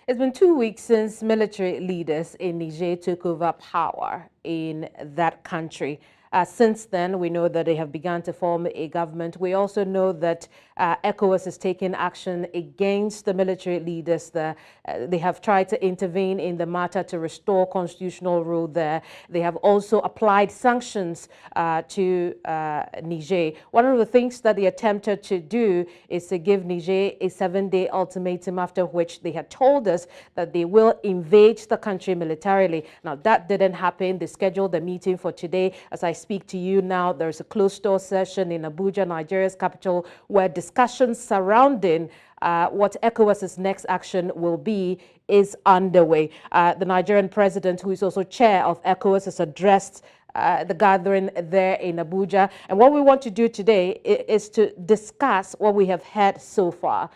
It's been 2 weeks since military leaders in Niger took over power in that country. Since then, we know that they have begun to form a government. We also know that ECOWAS is taking action against the military leaders. They have tried to intervene in the matter to restore constitutional rule there. They have also applied sanctions to Niger. One of the things that they attempted to do is to give Niger a 7-day ultimatum, after which they had told us that they will invade the country militarily. Now, that didn't happen. They scheduled a meeting for today. As I speak to you now, there's a closed-door session in Abuja, Nigeria's capital, where discussions surrounding what ECOWAS's next action will be is underway. The Nigerian president, who is also chair of ECOWAS, has addressed the gathering there in Abuja. And what we want to do today is to discuss what we have heard so far.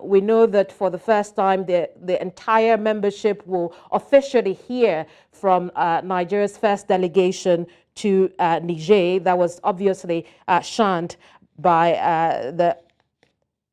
We know that for the first time, the entire membership will officially hear from Nigeria's first delegation to Niger that was obviously shunned by the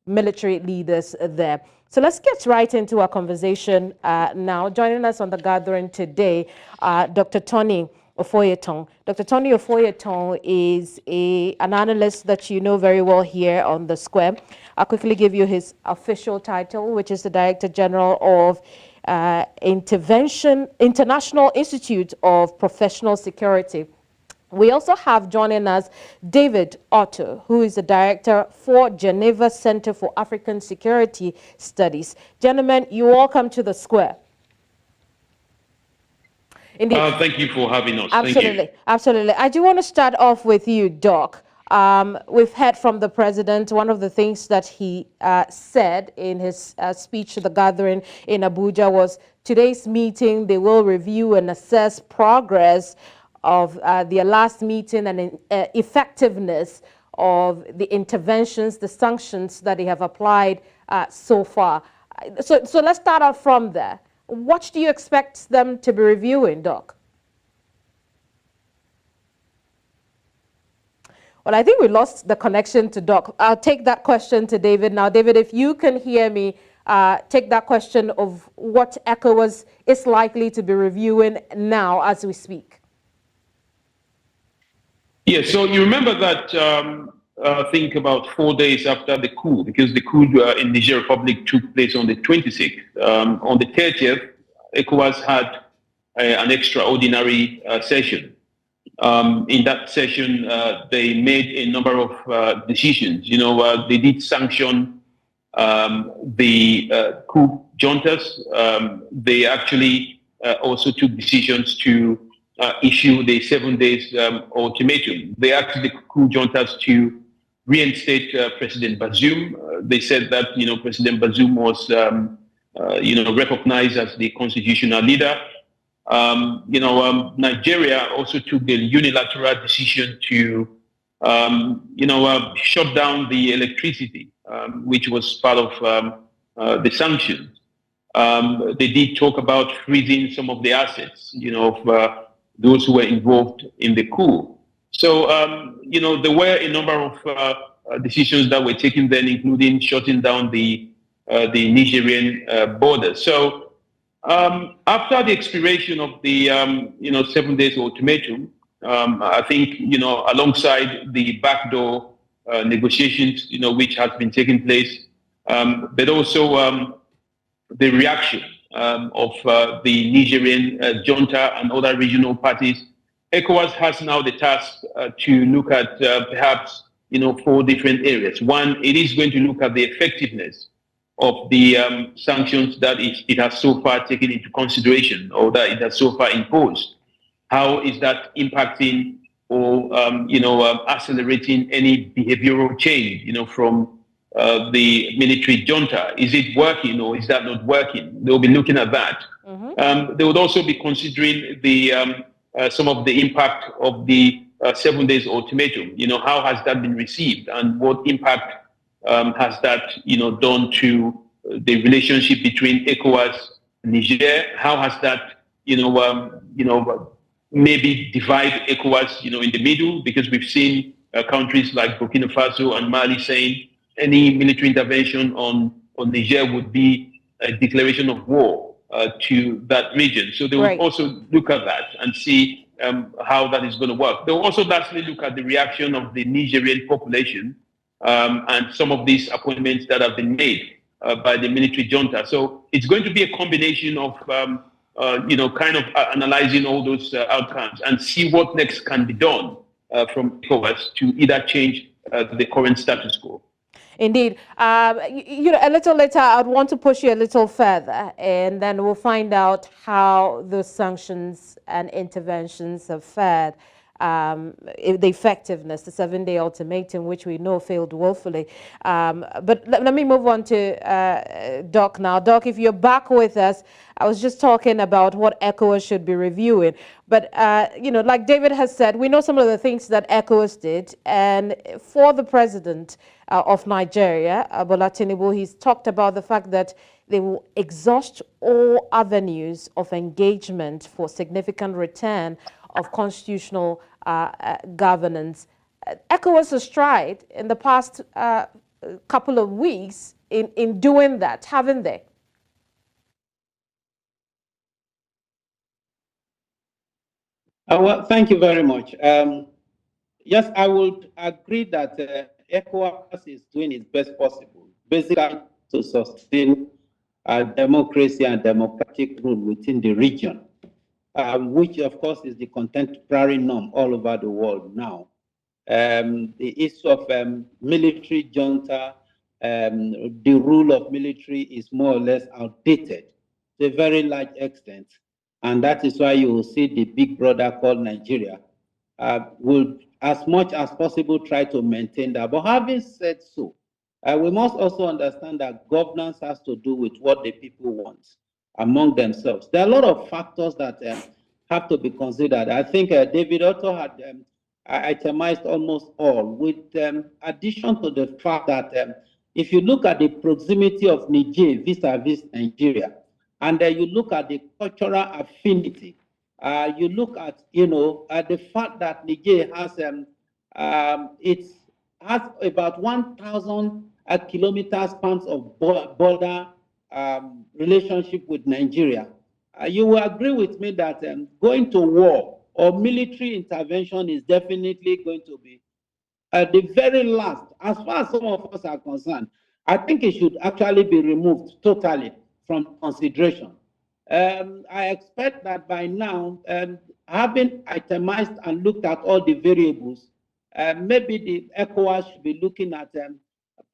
military leaders there. So let's get right into our conversation now. Joining us on the gathering today, Dr. Tony Ofoyeton. Dr. Tony Ofoyeton is an analyst that you know very well here on the Square. I'll quickly give you his official title, which is the Director General of International Institute of Professional Security. We also have joining us David Otto, who is the director for Geneva Center for African Security Studies. Gentlemen, you're welcome to the Square. Indeed. Thank you for having us. Absolutely, Thank you. Absolutely. I do want to start off with you, Doc. We've heard from the president. One of the things that he said in his speech to the gathering in Abuja was today's meeting, they will review and assess progress of their last meeting and effectiveness of the interventions, the sanctions that they have applied so far. So let's start off from there. What do you expect them to be reviewing, Doc? Well, I think we lost the connection to Doc. I'll take that question to David now. David, if you can hear me, take that question of what ECOWAS is likely to be reviewing now as we speak. Yeah, so you remember that I think about 4 days after the coup, because the coup in Niger Republic took place on the 26th. On the 30th, ECOWAS had an extraordinary session. In that session, they made a number of decisions. You know, they did sanction the coup juntas. They actually also took decisions to issue the 7 days ultimatum. They asked the coup juntas to reinstate President Bazoum. They said that, you know, President Bazoum was, recognized as the constitutional leader. Nigeria also took the unilateral decision to, shut down the electricity, which was part of the sanctions. They did talk about freezing some of the assets, of those who were involved in the coup. So, there were a number of decisions that were taken then, including shutting down the Nigerian border. So, after the expiration of the 7 days ultimatum, I think alongside the backdoor negotiations, which has been taking place, but also the reaction of the Nigerian junta and other regional parties. ECOWAS has now the task to look at perhaps 4 different areas. One, it is going to look at the effectiveness of the sanctions that it has so far taken into consideration, or that it has so far imposed. How is that impacting or accelerating any behavioral change from the military junta? Is it working or is that not working? They'll be looking at that. Mm-hmm. They would also be considering the some of the impact of the 7 days ultimatum. How has that been received, and what impact has that done to the relationship between ECOWAS and Niger? How has that maybe divide ECOWAS in the middle? Because we've seen countries like Burkina Faso and Mali saying any military intervention on Niger would be a declaration of war to that region. So they will Right. also look at that and see how that is going to work. They'll also lastly look at the reaction of the Nigerian population and some of these appointments that have been made by the military junta. So it's going to be a combination of, kind of analyzing all those outcomes and see what next can be done from ECOWAS to either change the current status quo. Indeed. A little later, I'd want to push you a little further, and then we'll find out how those sanctions and interventions have fared. The effectiveness, the 7-day ultimatum, which we know failed woefully. But let me move on to Doc now. Doc, if you're back with us, I was just talking about what ECOWAS should be reviewing. But, like David has said, we know some of the things that ECOWAS did. And for the president of Nigeria, Bola Tinubu, he's talked about the fact that they will exhaust all avenues of engagement for significant return of constitutional governance. ECOWAS has tried in the past couple of weeks in doing that, haven't they? Well, thank you very much. Yes, I would agree that ECOWAS is doing its best possible, basically to sustain democracy and democratic rule within the region, which, of course, is the contemporary norm all over the world now. The issue of military junta, the rule of military is more or less outdated to a very large extent. And that is why you will see the big brother called Nigeria will, as much as possible, try to maintain that. But having said so, we must also understand that governance has to do with what the people want among themselves. There are a lot of factors that have to be considered. I think David also had itemized almost all, with addition to the fact that if you look at the proximity of Niger vis-a-vis Nigeria, and you look at the cultural affinity, you look at, the fact that Niger has, it has about 1,000 kilometer spans of border relationship with Nigeria. You will agree with me that going to war or military intervention is definitely going to be the very last, as far as some of us are concerned. I think it should actually be removed totally from consideration. I expect that by now, having itemized and looked at all the variables, maybe the ECOWAS should be looking at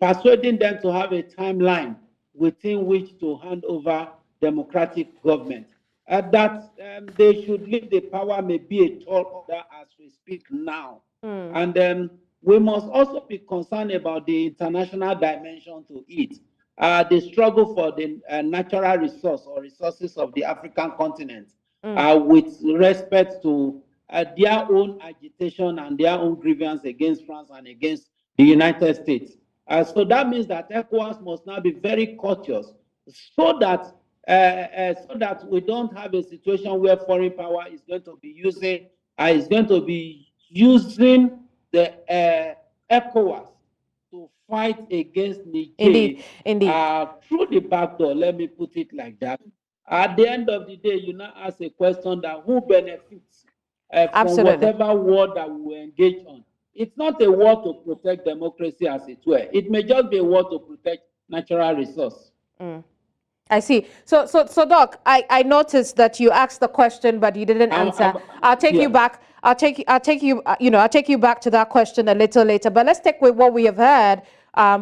persuading them to have a timeline within which to hand over democratic government. That they should leave the power may be a tall order as we speak now. And we must also be concerned about the international dimension to it. The struggle for the natural resource or resources of the African continent with respect to their own agitation and their own grievance against France and against the United States. So that means that ECOWAS must now be very cautious so that we don't have a situation where foreign power is going to be using the ECOWAS to fight against Niger through the back door. Let me put it like that. At the end of the day, you now ask a question that who benefits from whatever war that we engage on. It's not a war to protect democracy, as it were. It may just be a war to protect natural resource. I see. So, Doc, I noticed that you asked the question, but you didn't answer. I'll take you back. I'll take you back to that question a little later. But let's stick with what we have heard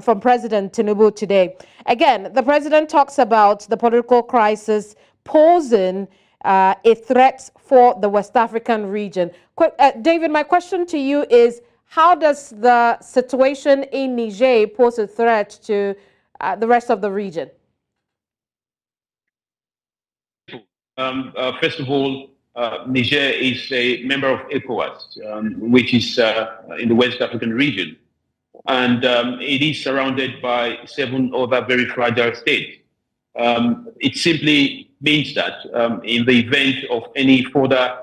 from President Tinubu today. Again, the president talks about the political crisis posing a threat for the West African region. David, my question to you is, how does the situation in Niger pose a threat to the rest of the region? First of all, Niger is a member of ECOWAS, which is in the West African region. And it is surrounded by 7 other very fragile states. It simply means that in the event of any further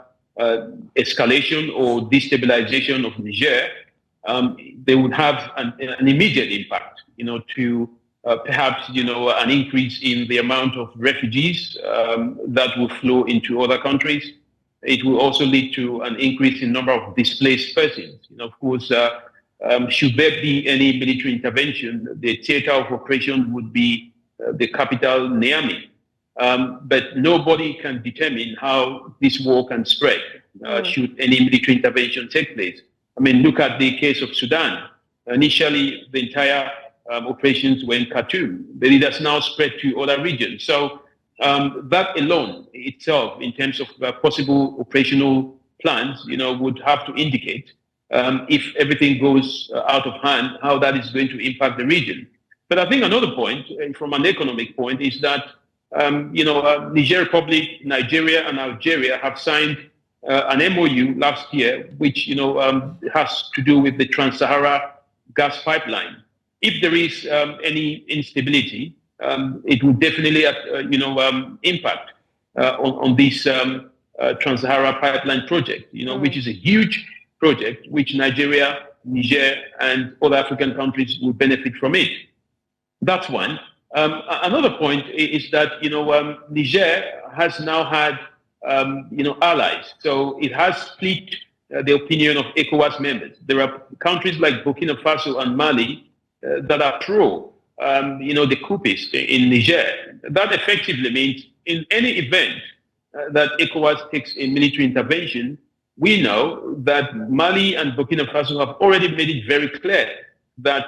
escalation or destabilization of Niger, they would have an immediate impact, to perhaps, an increase in the amount of refugees that will flow into other countries. It will also lead to an increase in number of displaced persons. Of course, should there be any military intervention, the theater of operation would be the capital, Niamey. But nobody can determine how this war can spread should any military intervention take place. I mean, look at the case of Sudan. Initially, the entire operations were in Khartoum, but it has now spread to other regions. So that alone itself, in terms of possible operational plans, would have to indicate if everything goes out of hand, how that is going to impact the region. But I think another point, from an economic point, is that Niger Republic, Nigeria, and Algeria have signed an MOU last year, which has to do with the Trans-Sahara gas pipeline. If there is any instability, it will definitely impact on this Trans-Sahara pipeline project, which is a huge project which Nigeria, Niger, and other African countries will benefit from it. That's one. Another point is that Niger has now had allies, so it has split the opinion of ECOWAS members. There are countries like Burkina Faso and Mali that are pro, the COUPists in Niger. That effectively means in any event that ECOWAS takes a military intervention, we know that Mali and Burkina Faso have already made it very clear that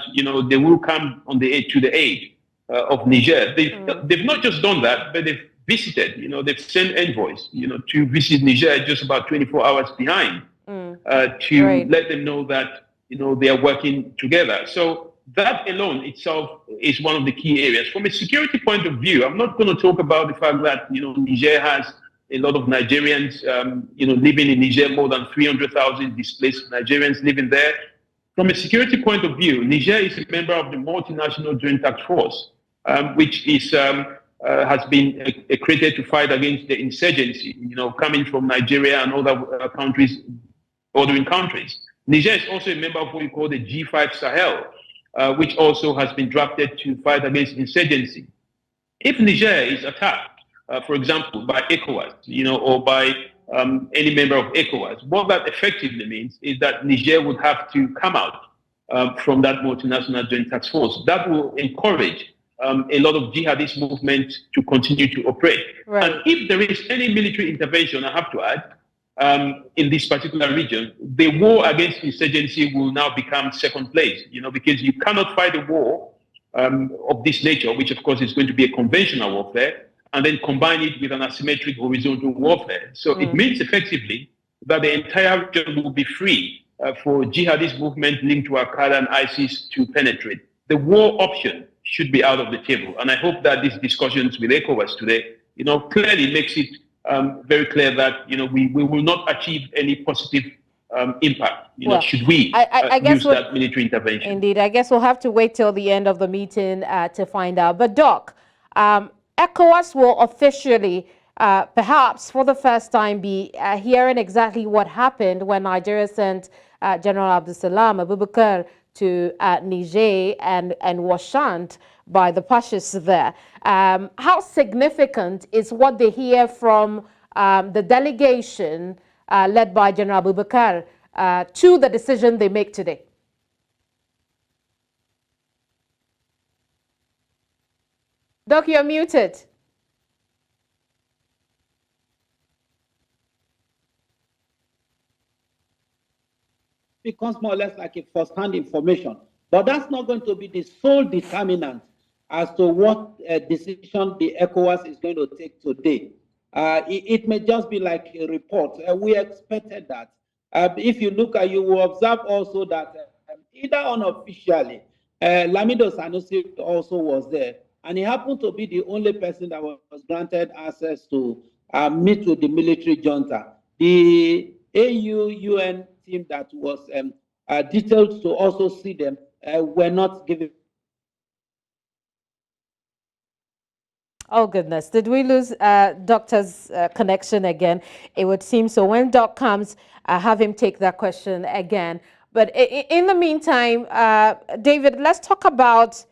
they will come to the aid of Niger. They've not just done that, but they've visited. They've sent envoys, to visit Niger just about 24 hours behind to let them know that they are working together. So that alone itself is one of the key areas. From a security point of view, I'm not going to talk about the fact that Niger has a lot of Nigerians, living in Niger, more than 300,000 displaced Nigerians living there. From a security point of view, Niger is a member of the multinational joint task force, which is has been created to fight against the insurgency, coming from Nigeria and other countries, bordering countries. Niger is also a member of what we call the G5 Sahel, which also has been drafted to fight against insurgency. If Niger is attacked, for example, by ECOWAS, or by any member of ECOWAS, what that effectively means is that Niger would have to come out from that multinational joint task force. That will encourage a lot of jihadist movements to continue to operate. Right. And if there is any military intervention, I have to add, in this particular region, the war against insurgency will now become second place, because you cannot fight a war of this nature, which of course is going to be a conventional warfare, and then combine it with an asymmetric horizontal warfare. So it means effectively that the entire region will be free for jihadist movement linked to Al-Qaeda and ISIS to penetrate. The war option should be out of the table. And I hope that these discussions with ECOWAS today, clearly makes it very clear that, we will not achieve any positive impact, should we use that military intervention. Indeed, I guess we'll have to wait till the end of the meeting to find out. But Doc, ECOWAS will officially, perhaps for the first time, be hearing exactly what happened when Nigeria sent General Abdulsalam Abubakar to Niger and was shunned by the fascists there. How significant is what they hear from the delegation led by General Abubakar to the decision they make today? Doc, you're muted. Becomes more or less like a first-hand information. But that's not going to be the sole determinant as to what decision the ECOWAS is going to take today. It may just be like a report. We expected that. If you look at, you will observe also that either unofficially, Lamido Sanusi also was there. And he happened to be the only person that was granted access to meet with the military junta. The AU-UN team that was detailed to also see them were not given. Oh, goodness. Did we lose Doctor's connection again? It would seem so. When Doc comes, have him take that question again. But in the meantime, David, let's talk about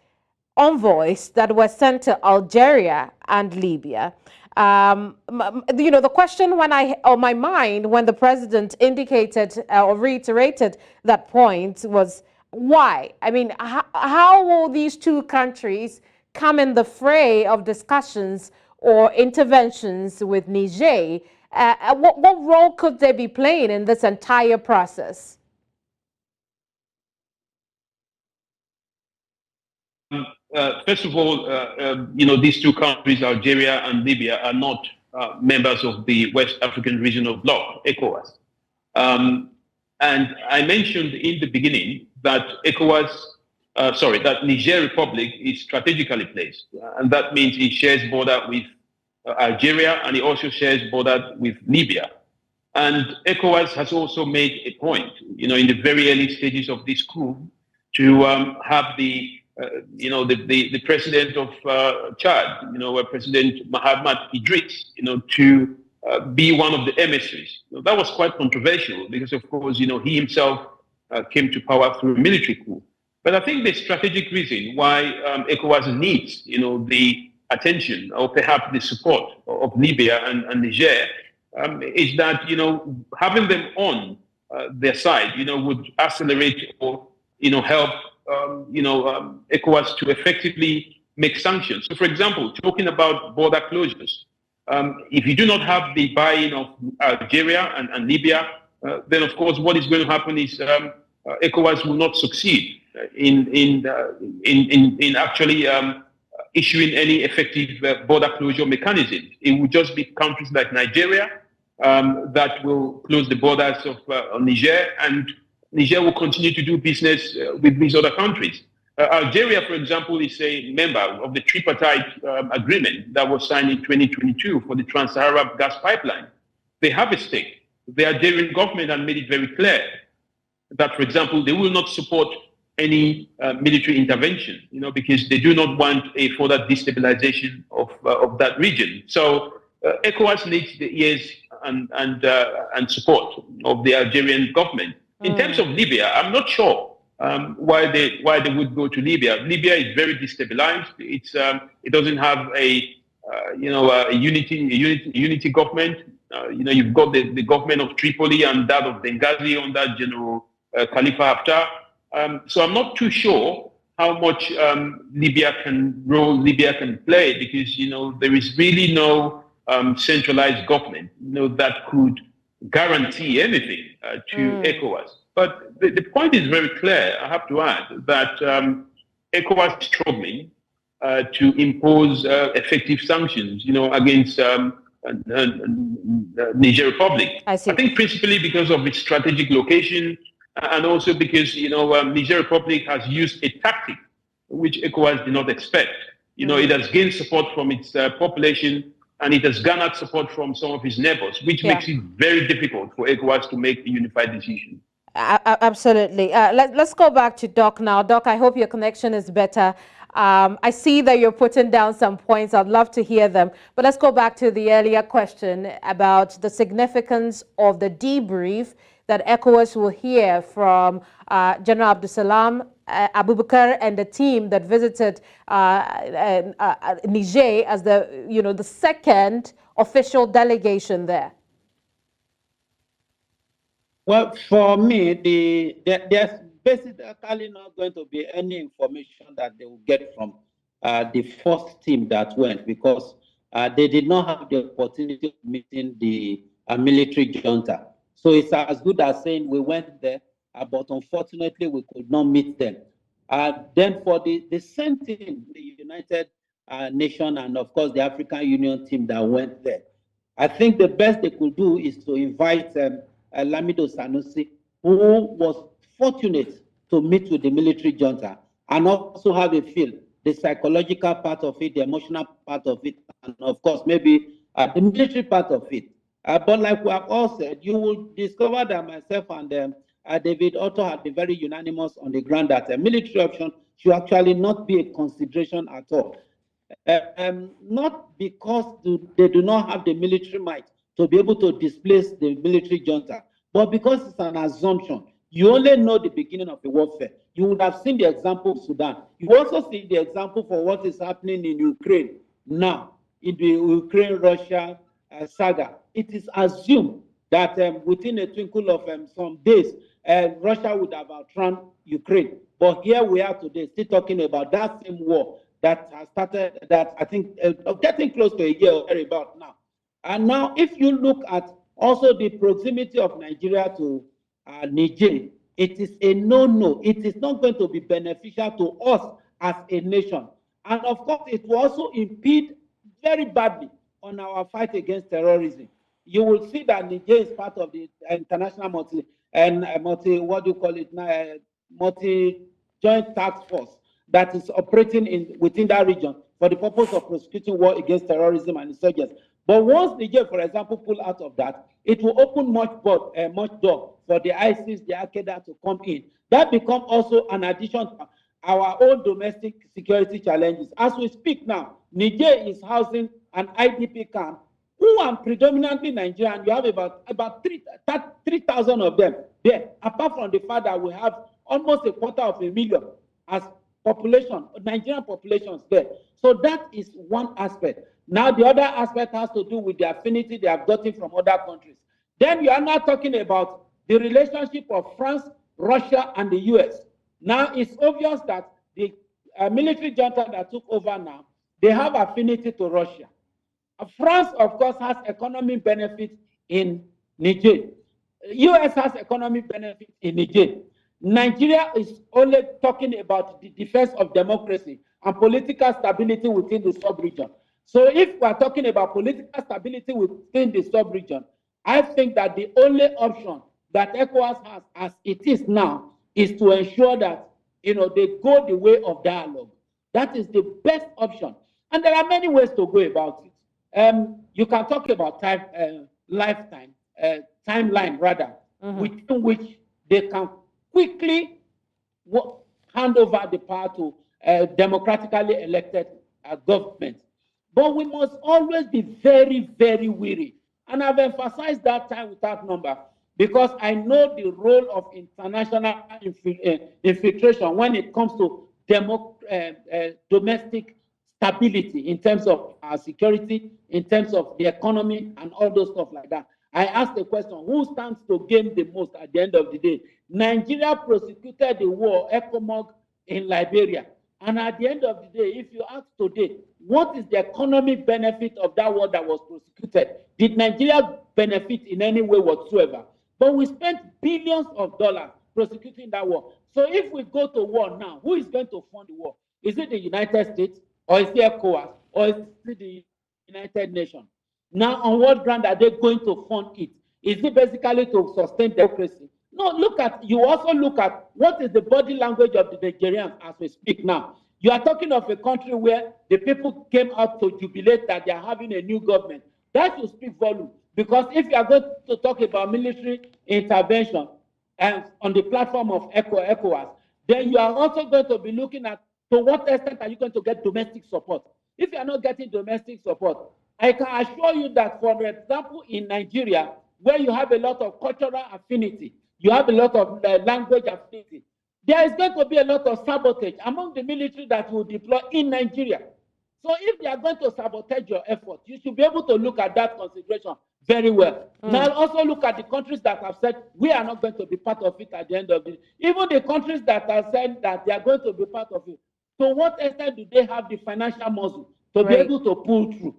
envoys that were sent to Algeria and Libya. The question on my mind when the president indicated or reiterated that point was why? I mean, how will these two countries come in the fray of discussions or interventions with Niger? What role could they be playing in this entire process? First of all, these two countries, Algeria and Libya, are not members of the West African Regional Bloc, ECOWAS. And I mentioned in the beginning that that Niger Republic is strategically placed. And that means it shares border with Algeria, and it also shares border with Libya. And ECOWAS has also made a point, in the very early stages of this coup, to have the president of Chad, President Mahamat Idris, to be one of the emissaries. That was quite controversial because, of course, he himself came to power through a military coup. But I think the strategic reason why ECOWAS needs, the attention or perhaps the support of Libya and Niger is that, having them on their side, would accelerate or, help ECOWAS to effectively make sanctions. So, for example, talking about border closures, if you do not have the buy-in of Algeria and Libya, then of course what is going to happen is ECOWAS will not succeed in actually issuing any effective border closure mechanism. It will just be countries like Nigeria that will close the borders of Niger, and Niger will continue to do business with these other countries. Algeria, for example, is a member of the tripartite agreement that was signed in 2022 for the Trans-Saharan gas pipeline. They have a stake. The Algerian government has made it very clear that, for example, they will not support any military intervention, because they do not want a further destabilization of that region. So ECOWAS needs the ears and support of the Algerian government. In terms of Libya, I'm not sure why they would go to Libya. Libya is very destabilized. It doesn't have a unity government. You've got the government of Tripoli and that of Benghazi under General Khalifa Haftar. So I'm not too sure how much Libya can play, because there is really no centralized government that could guarantee anything to ECOWAS. But the point is very clear, I have to add, that ECOWAS is struggling to impose effective sanctions, against Niger Republic. I think principally because of its strategic location, and also because, Niger Republic has used a tactic which ECOWAS did not expect. It has gained support from its population, and it has garnered support from some of its neighbors, which makes it very difficult for ECOWAS to make a unified decision. Absolutely. Let's go back to Doc now. Doc, I hope your connection is better. I see that you're putting down some points. I'd love to hear them. But let's go back to the earlier question about the significance of the debrief that ECOWAS will hear from General Abdulsalam Abubakar and the team that visited Niger as the second official delegation there. Well, for me, there's basically not going to be any information that they will get from the first team that went, because they did not have the opportunity of meeting the military junta. So it's as good as saying we went there, but unfortunately we could not meet them. Then for the same team, the United Nations and of course the African Union team that went there, I think the best they could do is to invite Lamido Sanusi, who was fortunate to meet with the military junta and also have a feel, the psychological part of it, the emotional part of it, and of course maybe the military part of it. But like we have all said, you will discover that myself and David Otto have been very unanimous on the ground that a military option should actually not be a consideration at all. Not because they do not have the military might to be able to displace the military junta, but because it's an assumption You only know the beginning of the warfare. You would have seen the example of Sudan. You also see the example for what is happening in Ukraine now, in the Ukraine-Russia saga. It is assumed that within a twinkle of some days, Russia would have outrun Ukraine. But here we are today, still talking about that same war that has started, that I think getting close to a year or about now. And now, if you look at also the proximity of Nigeria to Niger, it is a no-no. It is not going to be beneficial to us as a nation. And of course, it will also impede very badly on our fight against terrorism. You will see that Niger is part of the international multi-joint task force that is operating within that region for the purpose of prosecuting war against terrorism and insurgents. But once Niger, for example, pull out of that, it will open much door for the ISIS, the Al-Qaeda to come in. That becomes also an addition to our own domestic security challenges. As we speak now, Niger is housing an IDP camp who are predominantly Nigerian. You have about 3,000 of them there, apart from the fact that we have almost 250,000 as population, Nigerian populations there. So that is one aspect. Now, the other aspect has to do with the affinity they have gotten from other countries. Then you are now talking about the relationship of France, Russia, and the US. Now, it's obvious that the military junta that took over now, they have affinity to Russia. France, of course, has economic benefit in Niger. US has economic benefit in Niger. Nigeria is only talking about the defense of democracy and political stability within the sub-region. So if we're talking about political stability within the sub-region, I think that the only option that ECOWAS has as it is now is to ensure that they go the way of dialogue. That is the best option. And there are many ways to go about it. You can talk about timeline rather, within which they can quickly hand over the power to democratically elected government. But we must always be very, very wary. And I've emphasized that time without number because I know the role of international infiltration when it comes to domestic stability in terms of our security, in terms of the economy, and all those stuff like that. I asked the question, who stands to gain the most at the end of the day? Nigeria prosecuted the war, ECOWAS, in Liberia. And at the end of the day, if you ask today, what is the economic benefit of that war that was prosecuted? Did Nigeria benefit in any way whatsoever? But we spent billions of dollars prosecuting that war. So if we go to war now, who is going to fund the war? Is it the United States, or is it ECOWAS, or is it the United Nations? Now, on what ground are they going to fund it? Is it basically to sustain democracy? No, you also look at what is the body language of the Nigerians as we speak now. You are talking of a country where the people came out to jubilate that they are having a new government. That should speak volume. Because if you are going to talk about military intervention and on the platform of ECOWAS, then you are also going to be looking at to what extent are you going to get domestic support. If you are not getting domestic support, I can assure you that, for example, in Nigeria, where you have a lot of cultural affinity, you have a lot of language affinity, there is going to be a lot of sabotage among the military that will deploy in Nigeria. So if they are going to sabotage your effort, you should be able to look at that consideration very well. Now also look at the countries that have said, we are not going to be part of it at the end of it. Even the countries that are saying that they are going to be part of it, to what extent do they have the financial muscle to be able to pull through?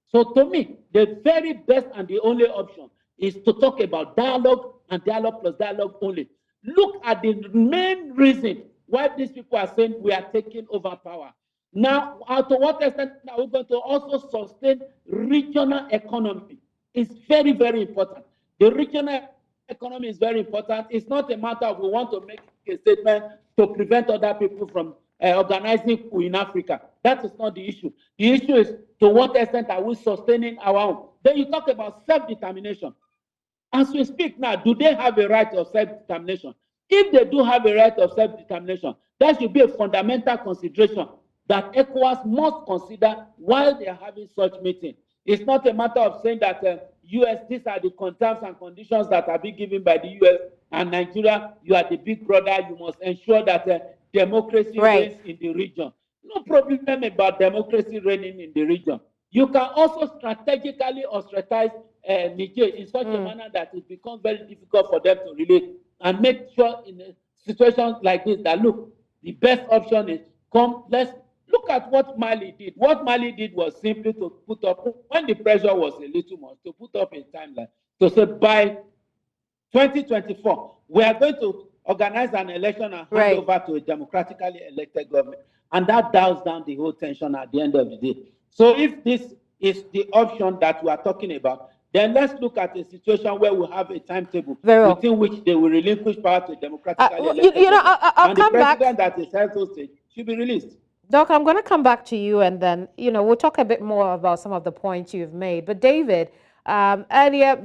So to me, the very best and the only option is to talk about dialogue and dialogue plus dialogue only. Look at the main reason why these people are saying we are taking over power. Now, to what extent are we going to also sustain regional economy? It's very, very important. The regional economy is very important. It's not a matter of we want to make a statement to prevent other people from organizing coup in Africa. That is not the issue. The issue is to what extent are we sustaining our own. Then you talk about self-determination. As we speak now, do they have a right of self-determination? If they do have a right of self-determination, that should be a fundamental consideration that ECOWAS must consider while they are having such meetings. It's not a matter of saying that US, these are the terms and conditions that are being given by the US and Nigeria, you are the big brother. You must ensure that democracy reigns in the region. No problem about democracy reigning in the region. You can also strategically ostracize Niger in such a manner that it becomes very difficult for them to relate, and make sure in a situation like this that, look, the best option is let's look at what Mali did. What Mali did was simply to put up, when the pressure was a little much, to put up a timeline to say by 2024, we are going to organize an election and hand over to a democratically elected government. And that dials down the whole tension at the end of the day. So if this is the option that we are talking about, then let's look at a situation where we have a timetable within which they will relinquish power to a democratically elected government. And the president that is held hostage should be released. Doc, I'm going to come back to you, and then, we'll talk a bit more about some of the points you've made. But David, earlier,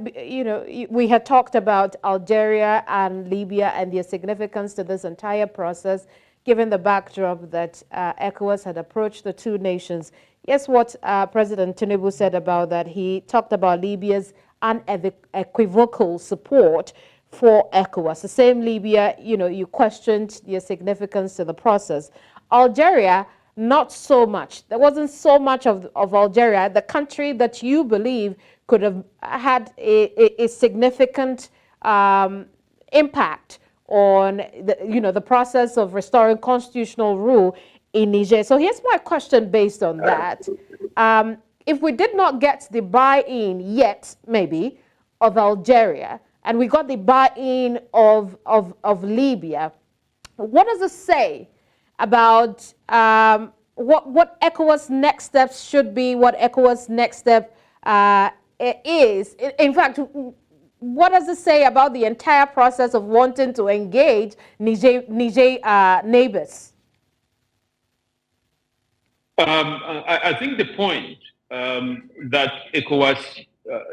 we had talked about Algeria and Libya and their significance to this entire process, given the backdrop that ECOWAS had approached the two nations. Yes, what President Tinubu said about that. He talked about Libya's unequivocal support for ECOWAS. The same Libya, you questioned their significance to the process. Algeria, not so much. There wasn't so much of Algeria, the country that you believe could have had a significant impact on the process of restoring constitutional rule in Niger. So here's my question based on that. If we did not get the buy-in yet, maybe, of Algeria, and we got the buy-in of Libya, what does it say about what ECOWAS next steps should be, what ECOWAS next step is? In fact, what does it say about the entire process of wanting to engage Niger neighbors? I think the point that ECOWAS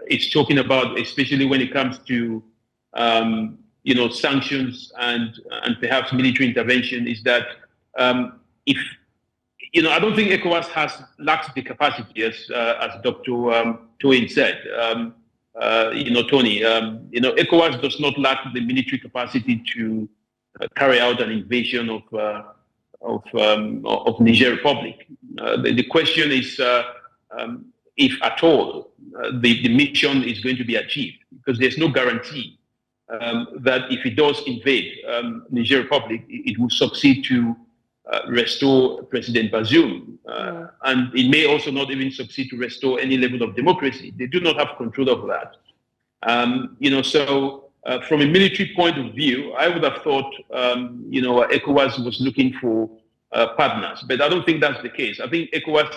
is talking about, especially when it comes to sanctions and perhaps military intervention, is that if I don't think ECOWAS lacks the capacity, as Dr. Toyin said. Tony, ECOWAS does not lack the military capacity to carry out an invasion of Niger Republic. The question is if at all the mission is going to be achieved, because there's no guarantee that if it does invade Niger Republic, it will succeed to restore President Bazoum. And it may also not even succeed to restore any level of democracy. They do not have control of that. So from a military point of view, I would have thought, ECOWAS was looking for partners, but I don't think that's the case. I think ECOWAS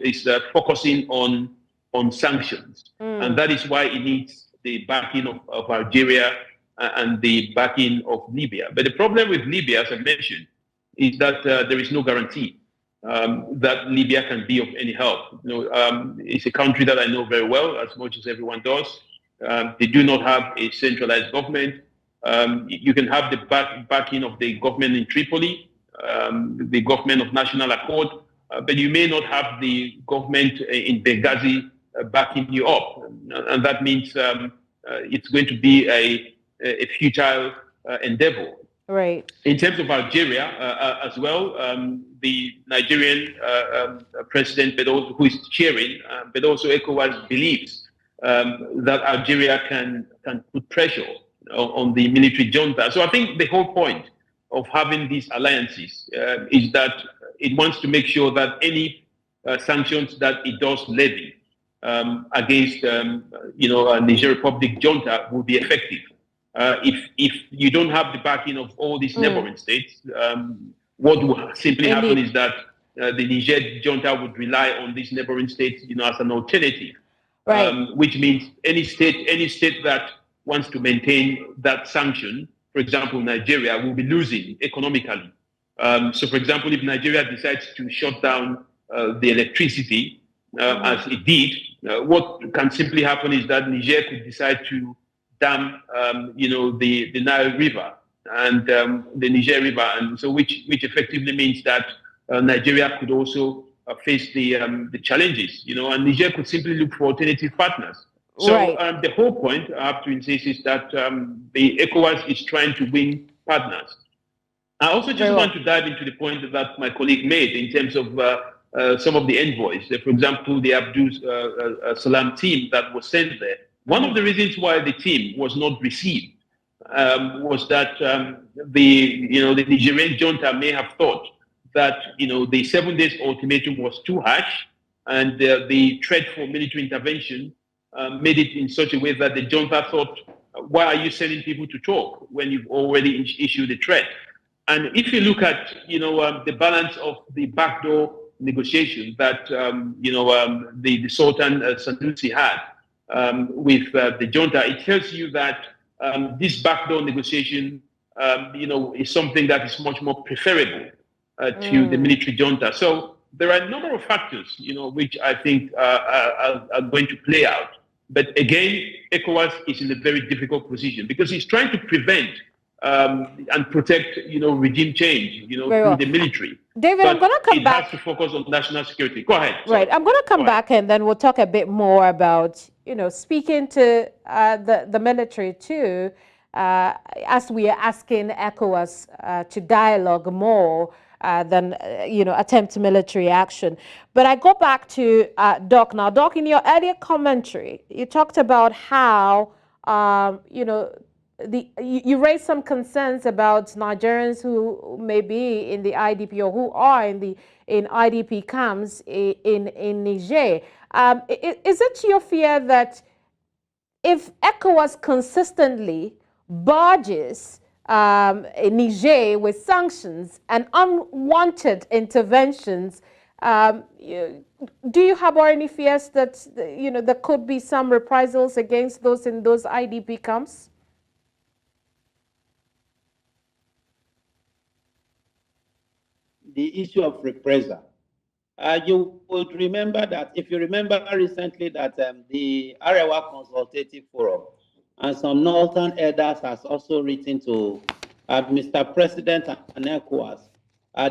is focusing on sanctions, and that is why it needs the backing of Algeria and the backing of Libya. But the problem with Libya, as I mentioned, is that there is no guarantee that Libya can be of any help. It's a country that I know very well, as much as everyone does. They do not have a centralized government. You can have the backing of the government in Tripoli, the government of national accord, but you may not have the government in Benghazi backing you up. And that means it's going to be a futile endeavor. Right. In terms of Algeria as well, the Nigerian president, who is chairing, but also ECOWAS believes that Algeria can put pressure on the military junta. So I think the whole point of having these alliances is that it wants to make sure that any sanctions that it does levy against, Niger Republic junta will be effective. If you don't have the backing of all these neighboring states, what will simply happen is that the Niger junta would rely on these neighboring states, as an alternative. Right. Which means any state that wants to maintain that sanction, for example, Nigeria, will be losing economically. So, for example, if Nigeria decides to shut down the electricity, as it did, what can simply happen is that Niger could decide to dam, the Nile River and the Niger River, and so which effectively means that Nigeria could also face the challenges, and Niger could simply look for alternative partners. So Right. the whole point, I have to insist, is that the ECOWAS is trying to win partners. I also just Very well. want to dive into the point that my colleague made in terms of some of the envoys. For example, the Abdul Salam team that was sent there. One of the reasons why the team was not received was that the Nigerian junta may have thought that the 7 days ultimatum was too harsh, and the threat for military intervention made it in such a way that the junta thought, why are you sending people to talk when you've already issued a threat? And if you look at the balance of the backdoor negotiation that the Sultan Sanusi had with the junta, it tells you that this backdoor negotiation is something that is much more preferable to the military junta. So there are a number of factors which I think are going to play out. But again, ECOWAS is in a very difficult position because it's trying to prevent and protect, regime change, Very through well. the military. David, But I'm going to come it back. has to focus on national security. Go ahead. Right. Sorry. I'm going to come Go ahead. back and then we'll talk a bit more about, speaking to the military too, as we are asking ECOWAS to dialogue more than, attempt military action. But I go back to Doc now. Doc, in your earlier commentary, you talked about how, you raised some concerns about Nigerians who may be in the IDP or who are in IDP camps in Niger. Is it your fear that if ECOWAS consistently barges Niger with sanctions and unwanted interventions, do you have any fears that there could be some reprisals against those in those IDP camps? The issue of reprisal. You would remember that, if you remember recently, that the Arewa Consultative Forum and some northern elders has also written to Mr. President and ECOWAS,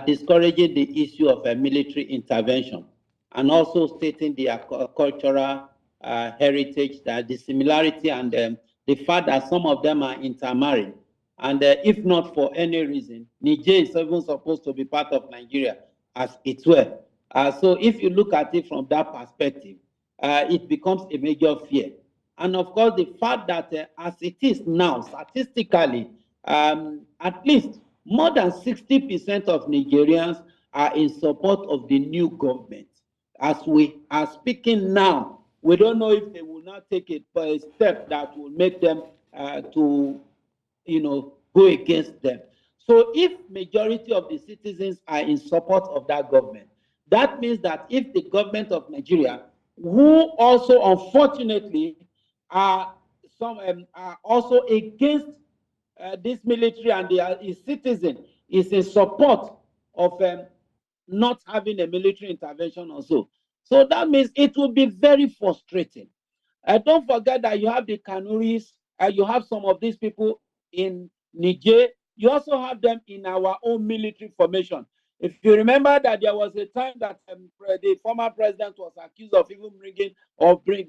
discouraging the issue of a military intervention and also stating their cultural heritage, that the similarity and the fact that some of them are intermarried. And if not for any reason, Niger is even supposed to be part of Nigeria as it were. So if you look at it from that perspective, it becomes a major fear. And of course, the fact that as it is now, statistically, at least more than 60% of Nigerians are in support of the new government. As we are speaking now, we don't know if they will not take a step that will make them to go against them. So if majority of the citizens are in support of that government, that means that if the government of Nigeria, who also unfortunately are also against this military and its citizen, is in support of not having a military intervention also. So that means it will be very frustrating. Don't forget that you have the Kanuris, you have some of these people in Niger. You also have them in our own military formation. If you remember that there was a time that the former president was accused of even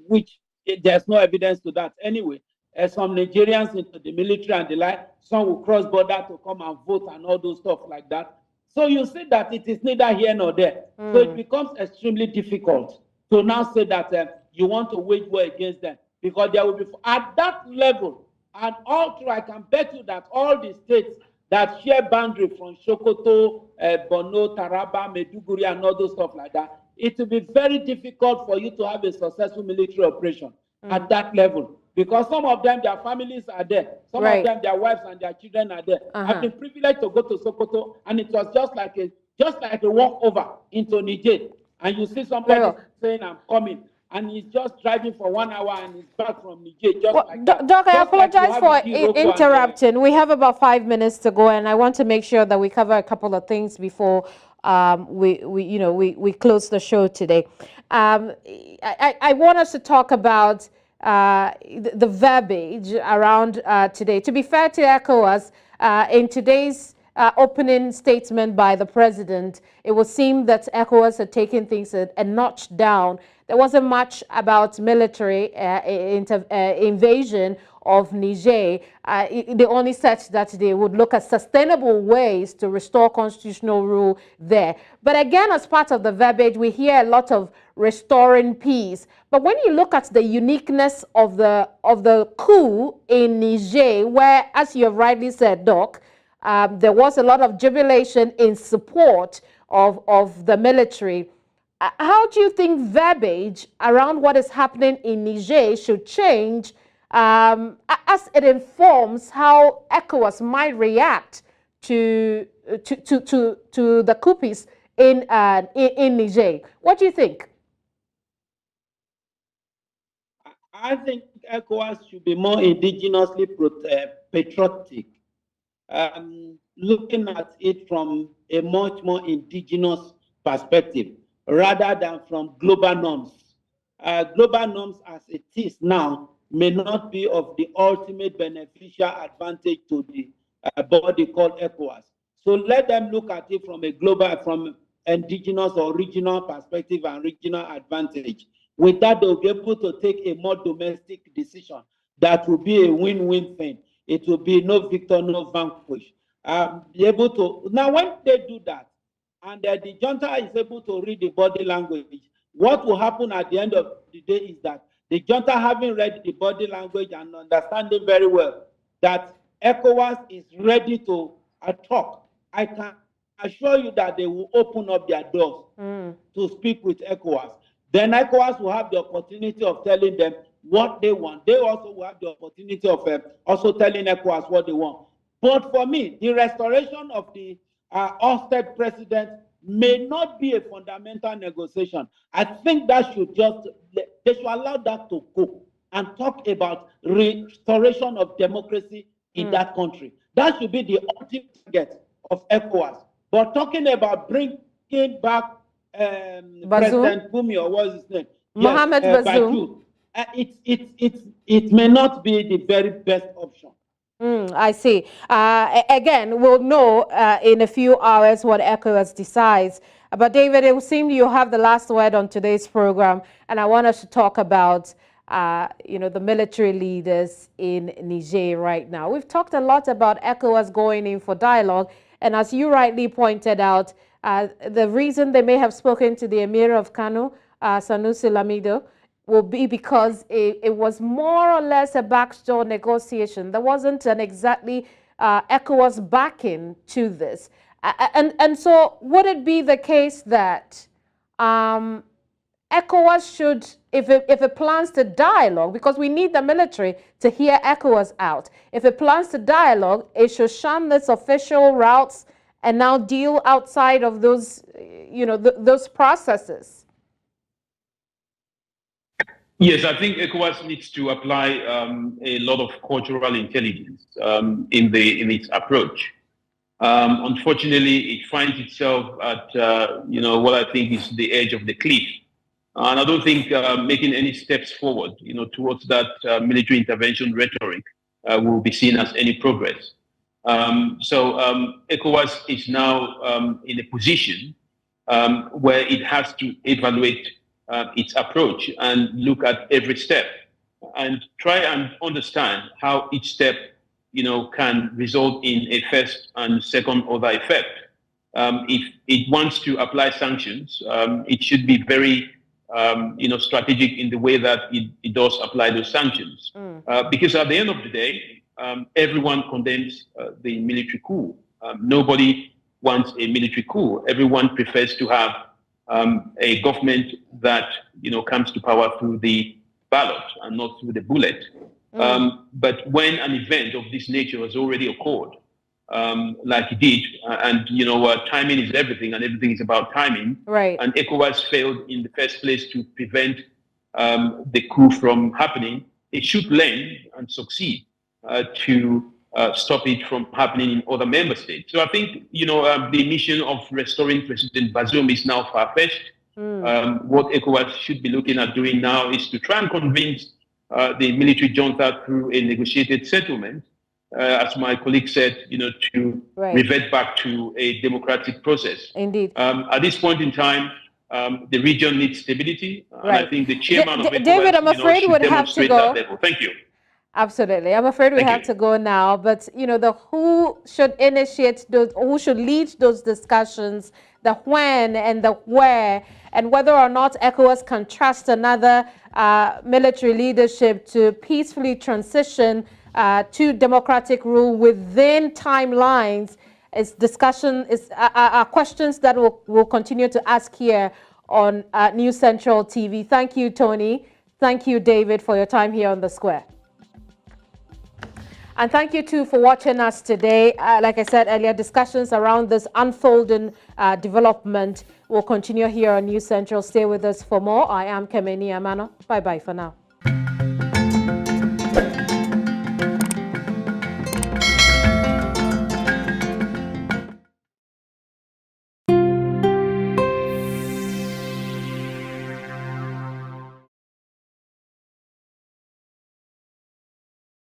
which there's no evidence to that anyway, some Nigerians into the military and the like, some will cross border to come and vote and all those stuff like that. So you see that it is neither here nor there. So it becomes extremely difficult to now say that you want to wage war against them, because there will be, at that level, and all through, I can bet you that all the states that share boundary from Sokoto, Borno, Taraba, Maiduguri, and all those stuff like that, it will be very difficult for you to have a successful military operation at that level. Because some of them, their families are there. Some of them, their wives and their children are there. I've been privileged to go to Sokoto, and it was just like a walkover into Niger. And you see somebody saying, I'm coming. And he's just driving for 1 hour and he's back from Niger, just like that. Doc, I just apologize like for interrupting. We have about 5 minutes to go, and I want to make sure that we cover a couple of things before we close the show today. I want us to talk about the verbiage around today. To be fair to ECOWAS, in today's opening statement by the president, it would seem that ECOWAS had taken things a notch down. there wasn't much about military invasion of Niger. They only said that they would look at sustainable ways to restore constitutional rule there. But again, as part of the verbiage, we hear a lot of restoring peace. But when you look at the uniqueness of the coup in Niger, where, as you have rightly said, Doc, there was a lot of jubilation in support of the military. How do you think verbiage around what is happening in Niger should change as it informs how ECOWAS might react to the coupists in Niger? What do you think? I think ECOWAS should be more indigenously patriotic, looking at it from a much more indigenous perspective rather than from global norms. Global norms as it is now may not be of the ultimate beneficial advantage to the body called ECOWAS. So let them look at it from a global, from indigenous or regional perspective and regional advantage. With that, they'll be able to take a more domestic decision that will be a win-win thing. It will be no victor, no vanquish. Be able to, now when they do that, and the junta is able to read the body language, what will happen at the end of the day is that the junta, having read the body language and understanding very well that ECOWAS is ready to talk, I can assure you that they will open up their doors to speak with ECOWAS. Then ECOWAS will have the opportunity of telling them what they want. They also will have the opportunity of also telling ECOWAS what they want. But for me, the restoration of the ousted president may not be a fundamental negotiation. I think that should they should allow that to go and talk about restoration of democracy in that country. That should be the ultimate target of ECOWAS. But talking about bringing back President Bumi, or what is his name? Mohamed Bazoum. It may not be the very best option. I see. Again, we'll know in a few hours what ECOWAS decides. But David, it will seem you have the last word on today's program, and I want us to talk about the military leaders in Niger right now. We've talked a lot about ECOWAS going in for dialogue, and as you rightly pointed out, the reason they may have spoken to the Emir of Kano, Sanusi Lamido, will be because it was more or less a backdoor negotiation. There wasn't an exactly ECOWAS backing to this. And so would it be the case that ECOWAS should, if it plans to dialogue, because we need the military to hear ECOWAS out, if it plans to dialogue, it should shun this official routes and now deal outside of those, those processes? Yes, I think ECOWAS needs to apply a lot of cultural intelligence in its approach. Unfortunately, it finds itself at what I think is the edge of the cliff, and I don't think making any steps forward, towards that military intervention rhetoric will be seen as any progress. So ECOWAS is now in a position where it has to evaluate its approach and look at every step and try and understand how each step, can result in a first and second order effect. If it wants to apply sanctions, it should be very, strategic in the way that it does apply those sanctions. Because at the end of the day, everyone condemns the military coup. Nobody wants a military coup. Everyone prefers to have a government that comes to power through the ballot and not through the bullet. But when an event of this nature has already occurred, like it did, and timing is everything, and everything is about timing. Right. And ECOWAS failed in the first place to prevent the coup from happening. It should learn and succeed to stop it from happening in other member states. So I think, the mission of restoring President Bazoum is now far-fetched. What ECOWAS should be looking at doing now is to try and convince the military junta through a negotiated settlement, as my colleague said, to revert back to a democratic process. Indeed. At this point in time, the region needs stability, and Right. I think the chairman of ECOWAS, David, I'm afraid should we'd have to demonstrate go. that level. Thank you. Absolutely. I'm afraid we have to go now, but the who should initiate those, who should lead those discussions, the when and the where, and whether or not ECOWAS can trust another military leadership to peacefully transition to democratic rule within timelines are questions that we'll continue to ask here on News Central TV. Thank you, Tony. Thank you, David, for your time here on The Square. And thank you, too, for watching us today. Like I said earlier, discussions around this unfolding development will continue here on News Central. Stay with us for more. I am Kemeni Amano. Bye-bye for now.